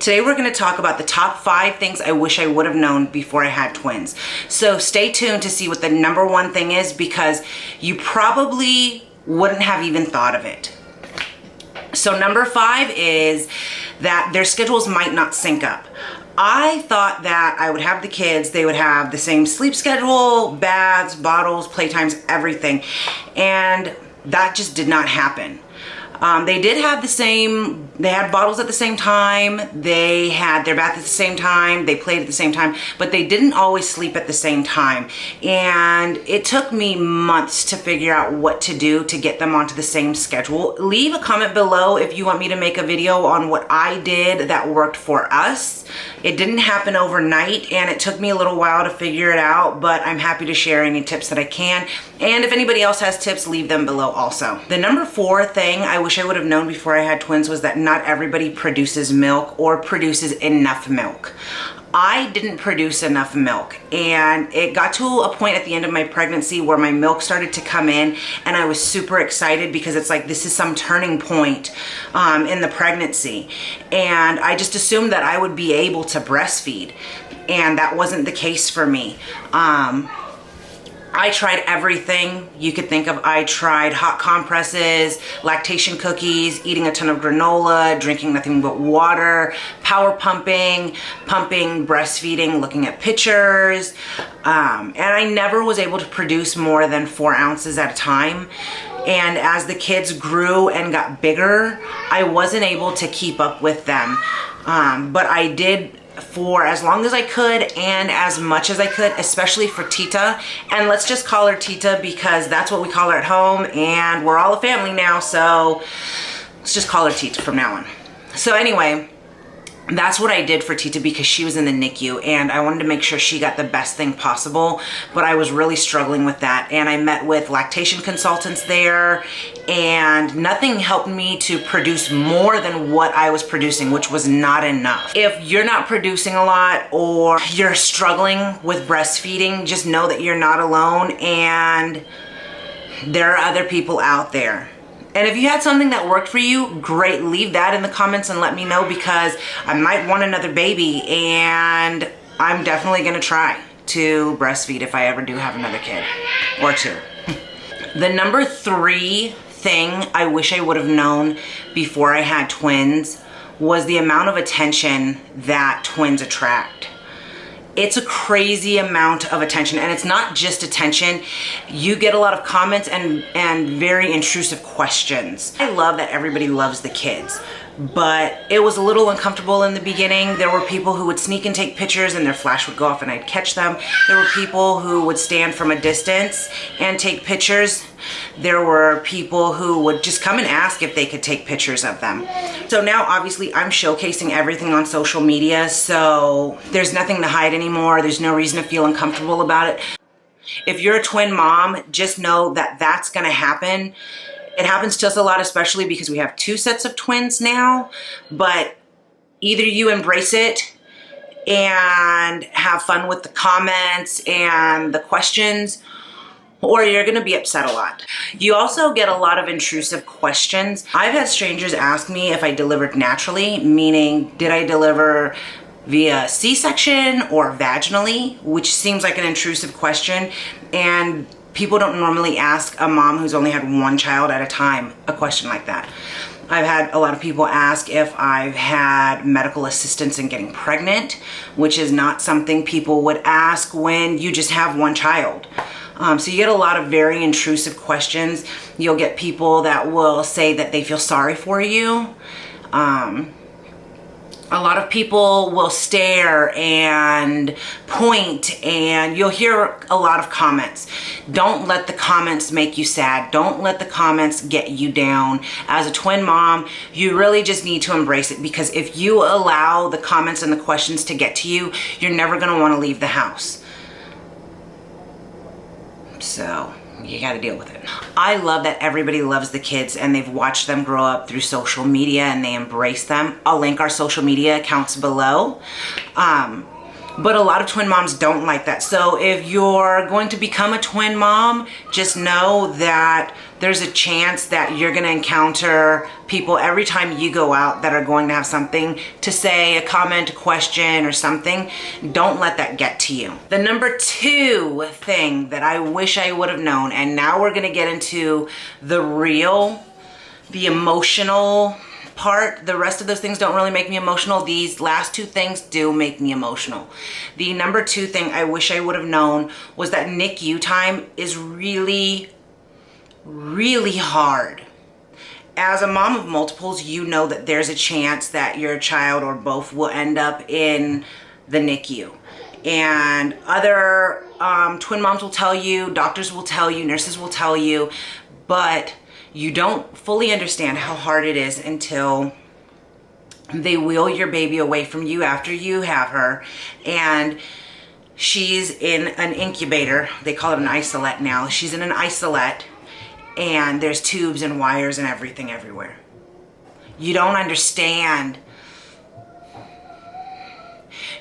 Today we're going to talk about the top 5 things I wish I would have known before I had twins. So stay tuned to see what the number 1 thing is, because you probably wouldn't have even thought of it. So number 5 is that their schedules might not sync up. I thought that I would have the kids, they would have the same sleep schedule, baths, bottles, playtimes, everything. And that just did not happen. They did have they had bottles at the same time, they had their bath at the same time, they played at the same time, but they didn't always sleep at the same time. And it took me months to figure out what to do to get them onto the same schedule. Leave a comment below if you want me to make a video on what I did that worked for us. It didn't happen overnight, and it took me a little while to figure it out, but I'm happy to share any tips that I can. And if anybody else has tips, leave them below also. The number 4 thing I wish I would have known before I had twins was that not everybody produces milk or produces enough milk. I didn't produce enough milk, and it got to a point at the end of my pregnancy where my milk started to come in, and I was super excited because it's like this is some turning point in the pregnancy, and I just assumed that I would be able to breastfeed, and that wasn't the case for me. I tried everything you could think of. I tried hot compresses, lactation cookies, eating a ton of granola, drinking nothing but water, power pumping, breastfeeding, looking at pictures. And I never was able to produce more than 4 ounces at a time. And as the kids grew and got bigger, I wasn't able to keep up with them. But I did for as long as I could and as much as I could, especially for Tita. And let's just call her Tita because that's what we call her at home, and we're all a family now, so let's just call her Tita from now on. So anyway, that's what I did for Tita because she was in the NICU, and I wanted to make sure she got the best thing possible, but I was really struggling with that. And I met with lactation consultants there, and nothing helped me to produce more than what I was producing, which was not enough. If you're not producing a lot or you're struggling with breastfeeding, just know that you're not alone, and there are other people out there. And if you had something that worked for you, great, leave that in the comments and let me know, because I might want another baby, and I'm definitely gonna try to breastfeed if I ever do have another kid or 2. The number 3 thing I wish I would have known before I had twins was the amount of attention that twins attract. It's a crazy amount of attention, and it's not just attention. You get a lot of comments and very intrusive questions. I love that everybody loves the kids, but it was a little uncomfortable in the beginning. There were people who would sneak and take pictures, and their flash would go off and I'd catch them. There were people who would stand from a distance and take pictures. There were people who would just come and ask if they could take pictures of them. So now obviously I'm showcasing everything on social media, so there's nothing to hide anymore. There's no reason to feel uncomfortable about it. If you're a twin mom, just know that that's gonna happen. It happens to us a lot, especially because we have 2 sets of twins now, but either you embrace it and have fun with the comments and the questions, or you're gonna be upset a lot. You also get a lot of intrusive questions. I've had strangers ask me if I delivered naturally, meaning did I deliver via C-section or vaginally, which seems like an intrusive question, and people don't normally ask a mom who's only had 1 child at a time a question like that. I've had a lot of people ask if I've had medical assistance in getting pregnant, which is not something people would ask when you just have 1 child. So you get a lot of very intrusive questions. You'll get people that will say that they feel sorry for you. A lot of people will stare and point, and you'll hear a lot of comments. Don't let the comments make you sad. Don't let the comments get you down. As a twin mom, you really just need to embrace it, because if you allow the comments and the questions to get to you, you're never gonna wanna leave the house. So you got to deal with it. I love that everybody loves the kids and they've watched them grow up through social media and they embrace them. I'll link our social media accounts below. But a lot of twin moms don't like that. So if you're going to become a twin mom, just know that there's a chance that you're going to encounter people every time you go out that are going to have something to say, a comment, a question, or something. Don't let that get to you. The number 2 thing that I wish I would have known, and now we're going to get into the emotional part. The rest of those things don't really make me emotional. These last 2 things do make me emotional. The number 2 thing I wish I would have known was that NICU time is really, really hard. As a mom of multiples, you know that there's a chance that your child or both will end up in the NICU. And other twin moms will tell you, doctors will tell you, nurses will tell you, but you don't fully understand how hard it is until they wheel your baby away from you after you have her and she's in an incubator. They call it an isolette now. She's in an isolette and there's tubes and wires and everything everywhere. You don't understand.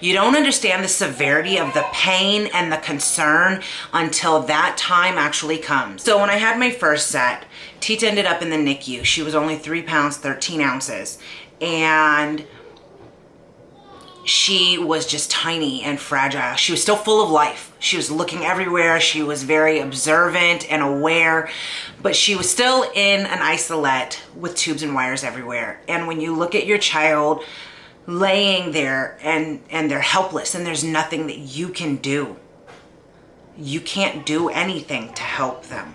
You don't understand the severity of the pain and the concern until that time actually comes. So when I had my first set, Tita ended up in the NICU. She was only 3 pounds, 13 ounces. And she was just tiny and fragile. She was still full of life. She was looking everywhere. She was very observant and aware, but she was still in an isolette with tubes and wires everywhere. And when you look at your child laying there and they're helpless and there's nothing that you can do. You can't do anything to help them.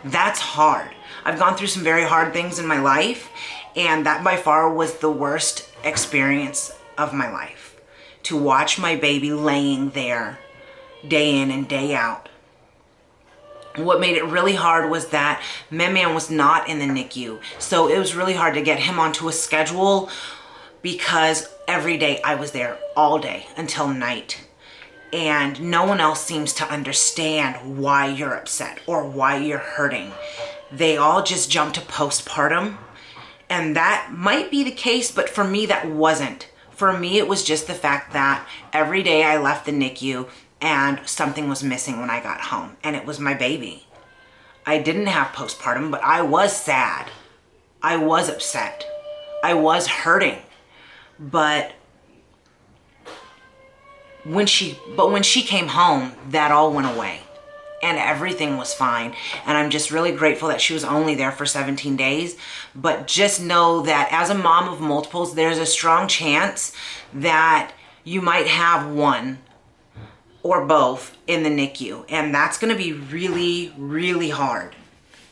That's hard. I've gone through some very hard things in my life, and that by far was the worst experience of my life. To watch my baby laying there day in and day out. What made it really hard was that Man was not in the NICU. So it was really hard to get him onto a schedule because every day I was there all day until night. And no one else seems to understand why you're upset or why you're hurting. They all just jump to postpartum. And that might be the case, but for me, that wasn't. For me, it was just the fact that every day I left the NICU and something was missing when I got home. And it was my baby. I didn't have postpartum, but I was sad. I was upset. I was hurting. But when she came home, that all went away and everything was fine. And I'm just really grateful that she was only there for 17 days. But just know that as a mom of multiples, there's a strong chance that you might have one or both in the NICU. And that's going to be really, really hard.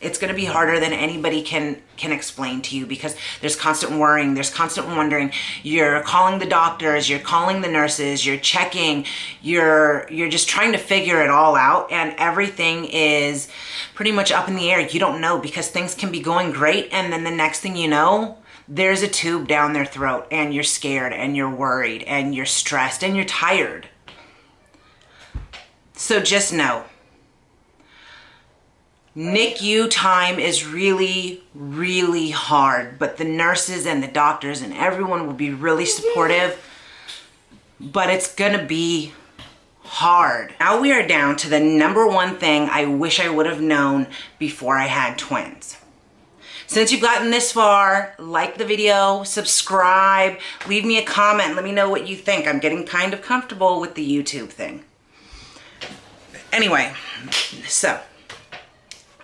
It's going to be harder than anybody can explain to you because there's constant worrying, there's constant wondering. You're calling the doctors, you're calling the nurses, you're checking, you're just trying to figure it all out, and everything is pretty much up in the air. You don't know because things can be going great, and then the next thing you know, there's a tube down their throat, and you're scared, and you're worried, and you're stressed, and you're tired. So just know, NICU time is really, really hard, but the nurses and the doctors and everyone will be really supportive, but it's gonna be hard. Now we are down to the number 1 thing I wish I would have known before I had twins. Since you've gotten this far, like the video, subscribe, leave me a comment, let me know what you think. I'm getting kind of comfortable with the YouTube thing. Anyway, so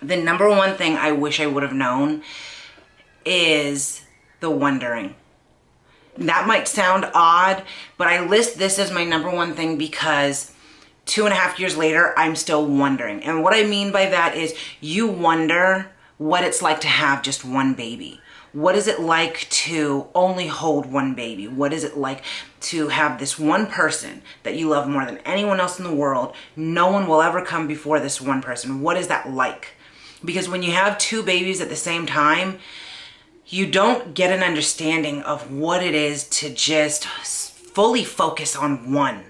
the number 1 thing I wish I would have known is the wondering. That might sound odd, but I list this as my number 1 thing because 2.5 years later, I'm still wondering. And what I mean by that is you wonder what it's like to have just one baby. What is it like to only hold one baby? What is it like to have this one person that you love more than anyone else in the world? No one will ever come before this one person. What is that like? Because when you have 2 babies at the same time, you don't get an understanding of what it is to just fully focus on one.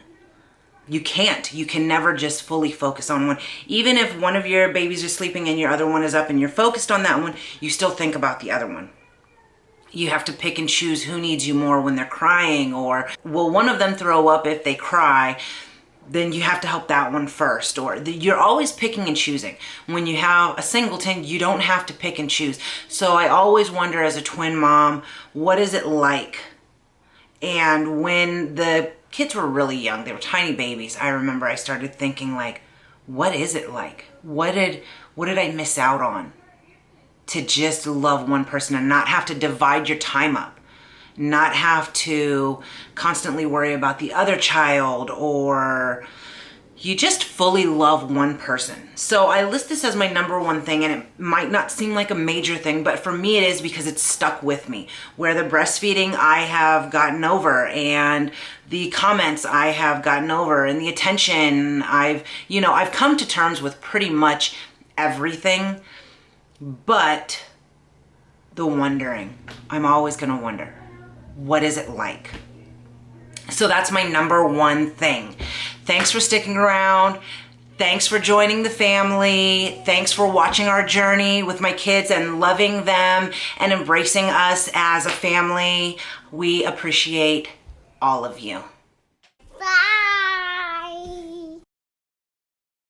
You can't. You can never just fully focus on one. Even if one of your babies is sleeping and your other one is up and you're focused on that one, you still think about the other one. You have to pick and choose who needs you more when they're crying, or will one of them throw up if they cry? Then you have to help that one first. Or you're always picking and choosing. When you have a singleton, you don't have to pick and choose. So I always wonder, as a twin mom, what is it like? And when the kids were really young, they were tiny babies, I remember I started thinking, like, what is it like? What did I miss out on to just love one person and not have to divide your time up, not have to constantly worry about the other child, or you just fully love one person? So I list this as my number one thing, and it might not seem like a major thing, but for me it is, because it's stuck with me. Where the breastfeeding I have gotten over, and the comments I have gotten over, and the attention I've come to terms with pretty much everything, but the wondering, I'm always gonna wonder, what is it like? So that's my number one thing. Thanks for sticking around. Thanks for joining the family. Thanks for watching our journey with my kids and loving them and embracing us as a family. We appreciate all of you.